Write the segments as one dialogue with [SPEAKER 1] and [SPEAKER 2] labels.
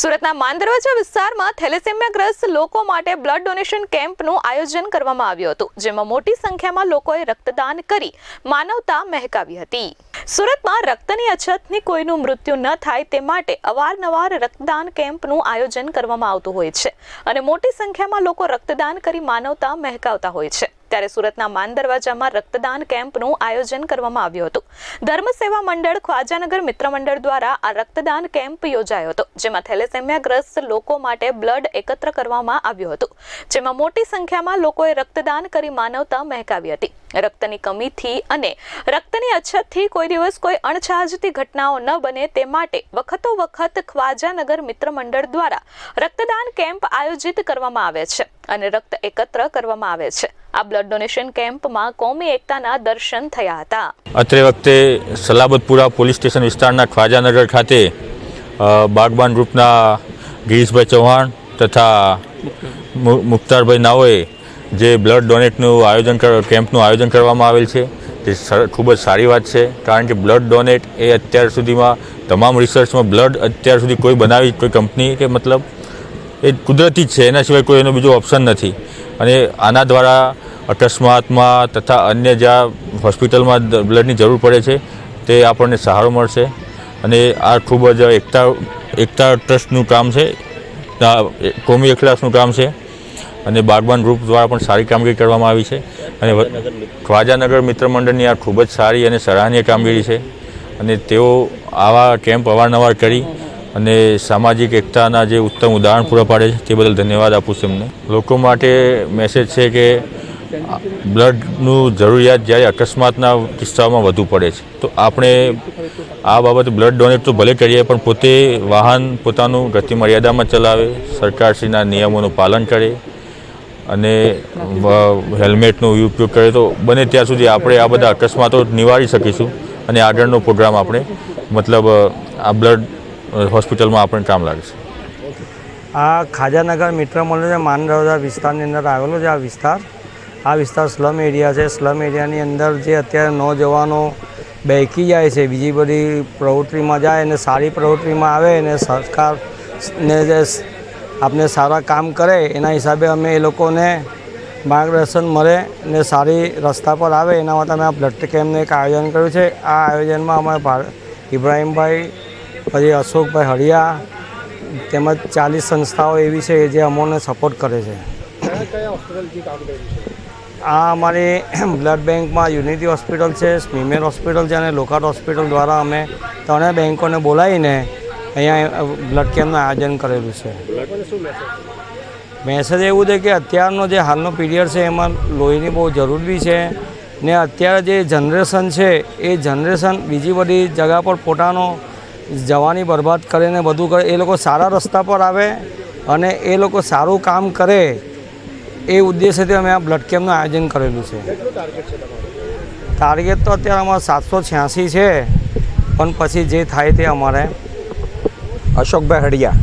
[SPEAKER 1] સુરતના માંદરવાજા વિસ્તારમાં થેલેસેમિયાગ્રસ્ત લોકો માટે બ્લડ ડોનેશન કેમ્પનું આયોજન કરવામાં આવ્યું હતું, જેમાં મોટી સંખ્યામાં લોકોએ રક્તદાન કરી માનવતા મહેકાવી હતી. સુરતમાં રક્તની અછતથી કોઈનું મૃત્યુ ન થાય તે માટે અવારનવાર રક્તદાન કેમ્પનું આયોજન કરવામાં આવતું હોય છે અને મોટી સંખ્યામાં લોકો રક્તદાન કરી માનવતા મહેકાવતા હોય છે. ત્યારે સુરતના માંદરવાજામાં રક્તદાન કેમ્પનું આયોજન કરવામાં આવ્યું હતું. ધર્મ સેવા મંડળ ખ્વાજાનગર મિત્ર મંડળ દ્વારા આ રક્તદાન કેમ્પ યોજાયો હતો, જેમાં થેલેસેમિયાગ્રસ્ત લોકો માટે બ્લડ એકત્ર કરવામાં આવ્યું હતું, જેમાં મોટી સંખ્યામાં લોકોએ રક્તદાન કરી માનવતા મહેકાવી હતી. રક્તની કમીથી અને રક્તની અછતથી કોઈ દિવસ કોઈ અણછાજતી ઘટનાઓ ન બને તે માટે વખતો વખત ખ્વાજાનગર મિત્ર મંડળ દ્વારા રક્તદાન કેમ્પ આયોજિત કરવામાં આવે છે અને રક્ત એકત્ર કરવામાં આવે છે. આ બ્લડ ડોનેશન કેમ્પમાં કોમી એકતાના દર્શન થયા હતા.
[SPEAKER 2] અત્રે વખતે સલાબતપુરા પોલીસ સ્ટેશન વિસ્તારના ખ્વાજાનગર ખાતે બાગબાન ગ્રુપના ગિરીશભાઈ ચૌહાણ તથા મુખ્તારભાઈ નાઓએ જે બ્લડ ડોનેટનું કેમ્પનું આયોજન કરવામાં આવેલ છે તે ખૂબ જ સારી વાત છે, કારણ કે બ્લડ ડોનેટ એ અત્યાર સુધીમાં તમામ રિસર્ચમાં બ્લડ અત્યાર સુધી કોઈ બનાવી કોઈ કંપની કે મતલબ એ કુદરતી જ છે, એના સિવાય કોઈ એનો બીજો ઓપ્શન નથી. અને આના દ્વારા અકસ્માતમાં તથા અન્ય જ્યાં હોસ્પિટલમાં બ્લડની જરૂર પડે છે તે આપણને સહારો મળશે. અને આ ખૂબ જ એકતા ટ્રસ્ટનું કામ છે, કોમી એકલાસનું કામ છે અને બાગબાન ગ્રુપ દ્વારા પણ સારી કામગીરી કરવામાં આવી છે. અને ખ્વાજાનગર મિત્ર મંડળની આ ખૂબ જ સારી અને સરાહનીય કામગીરી છે અને તેઓ આવા કેમ્પ અવારનવાર કરી અને સામાજિક એકતાના જે ઉત્તમ ઉદાહરણ પૂરા પાડે છે તે બદલ ધન્યવાદ આપું છું એમને. લોકો માટે મેસેજ છે કે બ્લડનું જરૂરિયાત જ્યારે અકસ્માતના કિસ્સાઓમાં વધુ પડે છે તો આપણે આ બાબતે બ્લડ ડોનેટ તો ભલે કરીએ પણ પોતે વાહન પોતાનું ગતિ મર્યાદામાં ચલાવે, સરકારશ્રીના નિયમોનું પાલન કરે અને હેલ્મેટનો ઉપયોગ કરે તો બને ત્યાં સુધી આપણે આ બધા અકસ્માતો નિવારી શકીશું અને આગળનો પ્રોગ્રામ આપણે મતલબ આ બ્લડ હોસ્પિટલમાં આપણને કામ લાગશે.
[SPEAKER 3] આ ખ્વાજાનગર મિત્ર મંડળ માંદરવાજા વિસ્તારની અંદર આવેલો છે. આ વિસ્તાર સ્લમ એરિયા છે. સ્લમ એરિયાની અંદર જે અત્યારે નોજવાનો બેકી જાય છે, બીજી બધી પ્રવૃત્તિમાં જાય અને સારી પ્રવૃત્તિમાં આવે અને સરકારને જે આપણે સારા કામ કરે એના હિસાબે અમે એ લોકોને માર્ગદર્શન મળે ને સારી રસ્તા પર આવે એના માટે અમે આ બ્લડ કેમ્પનું એક આયોજન કર્યું છે. આ આયોજનમાં અમારે ઇબ્રાહીમભાઈ, પછી અશોકભાઈ હળિયા તેમજ 40 સંસ્થાઓ એવી છે જે અમોને સપોર્ટ કરે છે. આ અમારી બ્લડ બેંકમાં યુનિટી હોસ્પિટલ છે, સ્મીમેર હોસ્પિટલ છે અને લોકાર્ડ હોસ્પિટલ દ્વારા અમે ત્રણેય બેંકોને બોલાવીને અહીંયા બ્લડ કેમ્પનું આયોજન કરેલું છે. મેસેજ એવું છે કે અત્યારનો જે હાલનો પીરિયડ છે એમાં લોહીની બહુ જરૂર બી છે ને અત્યારે જે જનરેશન છે એ જનરેશન બીજી બધી જગા પર પોતાનો જવાની બરબાદ કરે ને બધું કરે, એ લોકો સારા રસ્તા પર આવે અને એ લોકો સારું કામ કરે એ ઉદ્દેશ્યથી અમે આ બ્લડ કેમ્પનું આયોજન કરેલું છે. ટાર્ગેટ તો અત્યારે અમારે 786 છે, પણ પછી જે થાય તે અમારે.
[SPEAKER 4] અશોકભાઈ હળિયા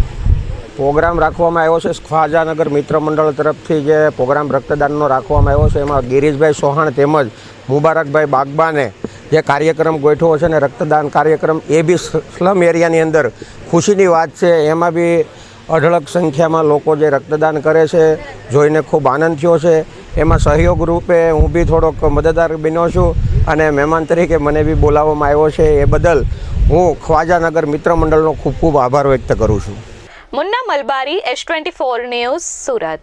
[SPEAKER 4] પ્રોગ્રામ રાખવામાં આવ્યો છે ખ્વાજાનગર મિત્ર મંડળ તરફથી. જે પ્રોગ્રામ રક્તદાનનો રાખવામાં આવ્યો છે એમાં ગિરીશભાઈ ચૌહાણ તેમજ મુબારકભાઈ બાગબાને જે કાર્યક્રમ ગોઠવ્યો છે ને રક્તદાન કાર્યક્રમ એ બી સ્લમ એરિયાની અંદર ખુશીની વાત છે. એમાં બી અઢળક સંખ્યામાં લોકો જે રક્તદાન કરે છે જોઈને ખૂબ આનંદ થયો છે. એમાં સહયોગ રૂપે હું બી થોડોક મદદગાર બન્યો છું અને મહેમાન તરીકે મને બી બોલાવવામાં આવ્યો છે. એ બદલ હું ખ્વાજાનગર મિત્ર મંડળનો ખૂબ ખૂબ આભાર વ્યક્ત કરું છું.
[SPEAKER 1] મુન્ના મલબારી, S24 ન્યૂઝ, સુરત.